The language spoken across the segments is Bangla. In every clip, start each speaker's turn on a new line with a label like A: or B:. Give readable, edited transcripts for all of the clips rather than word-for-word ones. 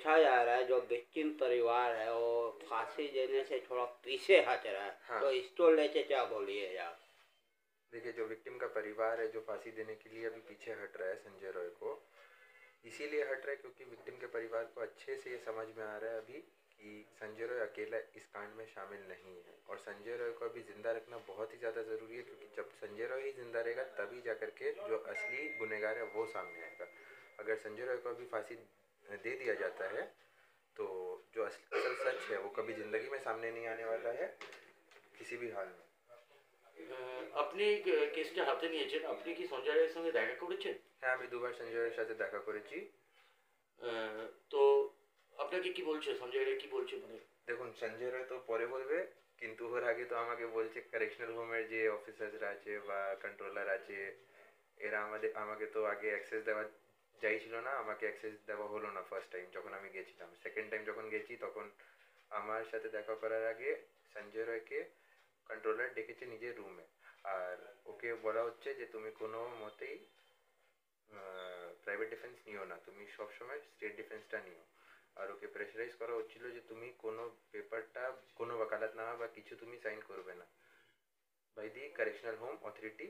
A: देखा जा रहा है जो विक्टिम परिवार है वो फांसी देने से थोड़ा पीछे हट रहा है।
B: हाँ।
A: तो इसको लेके क्या बोलिए आप?
B: देखिए, जो विक्टिम का परिवार है जो फांसी देने के लिए अभी पीछे हट रहा है संजय रॉय को, इसीलिए हट रहा है क्योंकि विक्टिम के परिवार को अच्छे से ये समझ में आ रहा है अभी कि संजय रॉय अकेला इस कांड में शामिल नहीं है, और संजय रॉय को अभी जिंदा रखना बहुत ही ज़्यादा ज़रूरी है, क्योंकि जब संजय रॉय ही जिंदा रहेगा तभी जा करके जो असली गुनहगार है वो सामने आएगा। अगर संजय रॉय को अभी फांसी दे दिया जाता है तो जो असल सच है वो कभी ज़िंदगी में सामने नहीं आने वाला है किसी भी हाल में।
C: আপনি কেসটা হাতে নিয়েছেন, আপনি কি সঞ্জয় রায়ের সঙ্গে দেখা করেছেন?
B: হ্যাঁ, আমি দুবার সঞ্জয় রায়ের সাথে দেখা করেছি।
C: তো আপনাকে কি বলছে সঞ্জয় রায়, কি বলছে? মানে
B: দেখুন, সঞ্জয় রায় তো পরে বলবে, কিন্তু ওর আগে তো আমাকে বলছে কারেকশনাল হোমের যে অফিসাররা আছে বা কন্ট্রোলার আছে এরা আমাকে তো আগে অ্যাক্সেস দেওয়া চাইছিল না, আমাকে অ্যাক্সেস দেওয়া হলো না ফার্স্ট টাইম যখন আমি গেছিলাম। সেকেন্ড টাইম যখন গেছি তখন আমার সাথে দেখা করার আগে সঞ্জয় রায়কে কন্ট্রোলার ডেকেছে নিজের রুমে, আর ওকে বলা হচ্ছে যে তুমি কোনো মতেই প্রাইভেট ডিফেন্স নিও না, তুমি সবসময় স্টেট ডিফেন্সটা নিও। আর ওকে প্রেশারাইজ করা হচ্ছিল যে তুমি কোনো পেপারটা, কোনো ওকালতনামা বা কিছু তুমি সাইন করবে না by the correctional home authority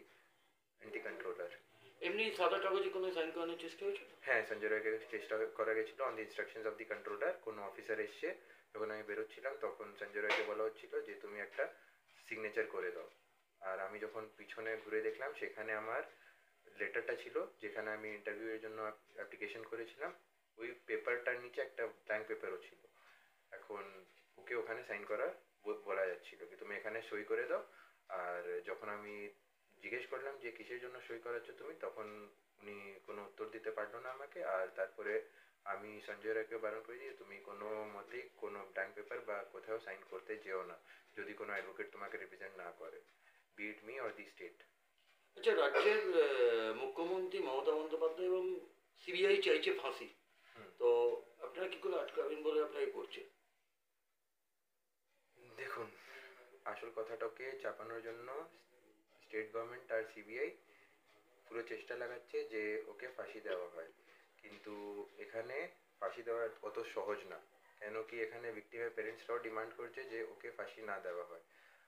B: anti controller.
C: এমনি সাদা কাগজে কোনো সাইন করানোর চেষ্টা হয়েছিল?
B: হ্যাঁ, সঞ্জয় রায়কে চেষ্টা করা গেছিলো on the instructions of the controller. কোনো অফিসার এসছে যখন আমি বেরোচ্ছিলাম তখন সঞ্জয় রায়কে বলা হচ্ছিল যে তুমি একটা সিগনেচার করে দাও, আর আমি যখন পিছনে ঘুরে দেখলাম সেখানে আমার লেটারটা ছিল যেখানে আমি ইন্টারভিউয়ের জন্য অ্যাপ্লিকেশন করেছিলাম, ওই পেপারটার নিচে একটা ব্ল্যাঙ্ক পেপারও ছিল। এখন ওকে ওখানে সাইন করা বলা যাচ্ছিল কি তুমি এখানে সই করে দাও। আর যখন আমি জিজ্ঞেস করলাম যে কিসের জন্য সই করাচ্ছ তুমি, তখন উনি কোনো উত্তর দিতে পারলো না আমাকে। আর তারপরে আমি সঞ্জয় রায়কে বারণ করে দিই তুমি কোনো মতেই কোনো ব্ল্যাঙ্ক পেপার বা কোথাও সাইন করতে যেও না যদি কোনো অ্যাডভোকেট তোমাকে রিপ্রেজেন্ট না করে, be it me or the state.
C: আচ্ছা, রাজ্যের মুখ্যমন্ত্রী মমতা বন্দ্যোপাধ্যায় এবং সিবিআই চাইছে ফাঁসি, তো আপনারা কি করে আটকাবেন বলে আপনারা করছেন?
B: দেখুন, আসল কথাটাকে চাপানোর জন্য স্টেট গভর্নমেন্ট আর সিবিআই পুরো চেষ্টা লাগাচ্ছে যে ওকে ফাঁসি দেওয়া হয়, কিন্তু এখানে ফাঁসি দেওয়া অত সহজ না, কেন কি এখানে ভিক্টিমের প্যারেন্টসরাও ডিমান্ড করছে যে ওকে ফাঁসি না দেওয়া হয়।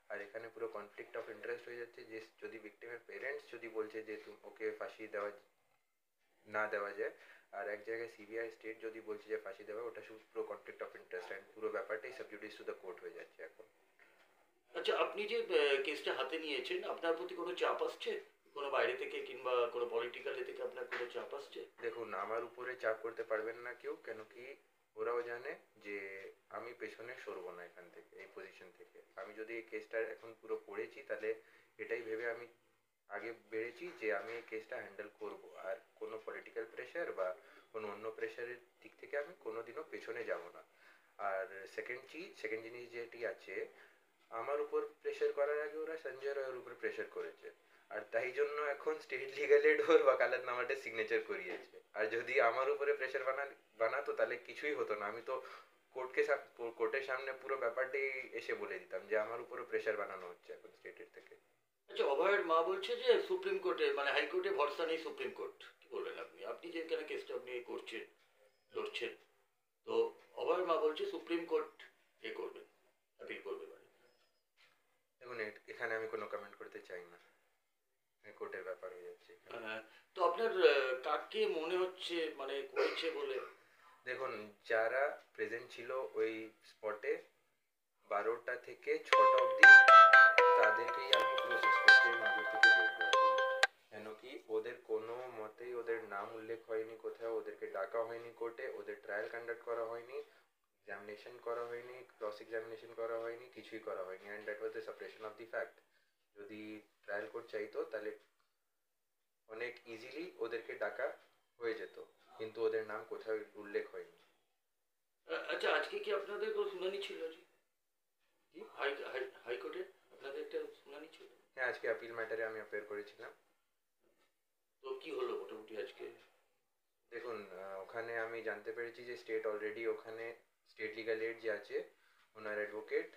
B: আর এখানে পুরো কনফ্লিক্ট অফ ইন্টারেস্ট হয়ে যাচ্ছে যে যদি ভিক্টিমের প্যারেন্টস যদি বলছে যে ওকে ফাঁসি না দেওয়া যায়, আর এক জায়গায় সিবিআই স্টেট যদি বলছে যে ফাঁসি দেওয়া, ওটা শুধু পুরো কনফ্লিক্ট অফ ইন্টারেস্ট, অ্যান্ড পুরো ব্যাপারটাই সাবজুডিস টু দ্য কোর্ট হয়ে যাচ্ছে এখন।
C: আচ্ছা, আপনি যে কেসটা হাতে নিয়েছেন, আপনার প্রতি কোনো চাপ আসছে কোনো বাইরে থেকে কিংবা কোনো পলিটিক্যাল থেকে আপনার কোনো চাপ আসছে?
B: দেখুন, আমার উপরে চাপ করতে পারবেন না কেউ, কেন কি ওরাও জানে যে আমি পেছনে সরবো না এখান থেকে, এই পজিশন থেকে। আমি যদি এই কেসটা এখন পুরো পড়েছি তাহলে এটাই ভেবে আমি আগে বেড়েছি যে আমি এই কেসটা হ্যান্ডেল করব, আর কোনো পলিটিক্যাল প্রেশার বা কোনো অন্য প্রেশারের দিক থেকে আমি কোনোদিনও পেছনে যাব না। আর সেকেন্ড জিনিস যেটি আছে, আমার উপর প্রেশার করার আগে ওরা সঞ্জয় রায়ের উপর প্রেশার করেছে, আর তাই জন্য এখন স্টেট লিগাল এড ওর ওয়াকালতনামাটা সিগনেচার করিয়েছে। আর যদি আমার উপরে প্রেশার বানাতো তাহলে কিছুই হতো না, আমি তো কোর্টের সামনে পুরো ব্যাপারটাই এসে বলে দিতাম যে আমার উপরে প্রেশার বানানো হচ্ছে এখন স্টেটের থেকে।
C: আচ্ছা, অভয়ের মা বলছে যে সুপ্রিম কোর্টে মানে হাইকোর্টে ভরসা নেই, সুপ্রিম কোর্ট। কি বলবেন আপনি? আপনি যে এখানে কেসটা আপনি করছেন, লড়ছেন, তো অভয়ের মা বলছে সুপ্রিম কোর্ট এ করবে, আপিল করবে।
B: দেখুন, এখানে আমি কোনো কমেন্ট করতে চাই না, কোর্টের ব্যাপার হয়ে যাচ্ছে।
C: তো আপনার কাকে মনে হচ্ছে মানে করেছে বলে?
B: দেখুন, যারা প্রেজেন্ট ছিল ওই স্পটে 12টা থেকে 6টা অবধি, তাদেরকেই আমি পুরো সাসপেক্টের নজর থেকে দেখবো, কেন কি ওদের কোনো মতেই ওদের নাম উল্লেখ হয়নি কোথাও, ওদেরকে ডাকা হয়নি কোর্টে, ওদের ট্রায়াল কন্ডাক্ট করা হয়নি, এক্সামিনেশন করা হয়নি, ক্রস এক্সামিনেশন করা হয়নি, কিছুই করা হয়নি, and that was the suppression of the fact. যদি ট্রায়াল কোর্ট চাইতো তাহলে অনেক ইজিলি ওদেরকে ডাকা হয়ে যেত, কিন্তু ওদের নাম কোথাও উল্লেখ হয়নি।
C: আচ্ছা, আজকে কি আপনাদের কোনো শুনানি ছিল? কি হাইকোর্টে আপনাদের একটা শুনানি ছিল?
B: হ্যাঁ, আজকে অ্যাপিল ম্যাটারে আমি অ্যাপিয়ার করেছিলাম।
C: তো কি হলো মোটামুটি আজকে?
B: দেখুন, ওখানে আমি জানতে পেরেছি যে স্টেট অলরেডি ওখানে স্টেট লিগাল এড যে আছে ওনার অ্যাডভোকেট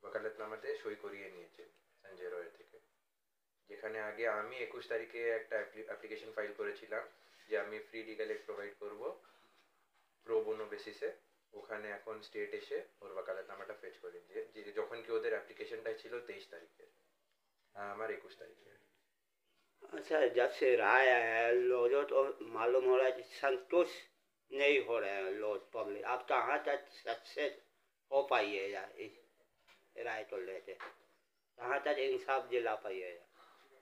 B: ওকালতনামাতে সই করিয়ে নিয়েছেন সঞ্জয় রয়ের থেকে, যেখানে আগে আমি 21 তারিখে একটা অ্যাপ্লিকেশন ফাইল করেছিলাম যে আমি ফ্রি লিগাল এড প্রোভাইড করব প্রো বোনো বেসিসে, ওখানে এখন স্টেট এসে ওর ওয়াকালতনামাটা ফেচ করে যে যখন কি ওদের অ্যাপ্লিকেশনটা ছিল 23 তারিখে, আমার 21 তারিখে।
A: अच्छा, जब से राय आया है लोगों तो मालूम हो रहा है कि संतुष्ट नहीं हो रहे हैं लोग पब्लिक। आप कहाँ तक सक्सेस हो पाइएगा इस राय को लेके, कहाँ तक इंसाफ दिला पाइएगा?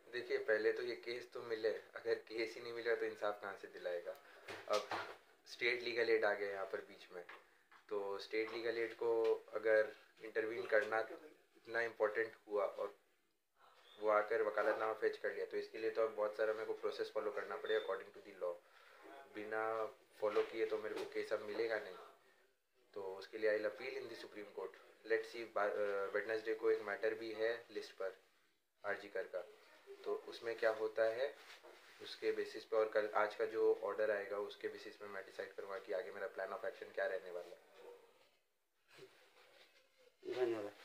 B: देखिए पहले तो ये केस तो मिले, अगर केस ही नहीं मिला तो इंसाफ कहाँ से दिलाएगा। अब स्टेट लीगल एड आ गया यहाँ पर बीच में, तो स्टेट लीगल एड को अगर इंटरवीन करना इतना इम्पोर्टेंट हुआ और वो आकर वकालतनामा फेच कर लिया, तो इसके लिए तो अब बहुत सारा मेरे को प्रोसेस फॉलो करना पड़ेगा अकॉर्डिंग टू दी लॉ। बिना फॉलो किए तो मेरे को केस अब मिलेगा नहीं, तो उसके लिए I will appeal in the supreme court. Let's see, Wednesday को एक मैटर भी है लिस्ट पर आरजी कर का, तो उसमें क्या होता है उसके बेसिस पे, और कल आज का जो ऑर्डर आएगा उसके बेसिस पे मैं डिसाइड करूँगा कि आगे मेरा प्लान ऑफ एक्शन क्या रहने वाला है।
A: धन्यवाद।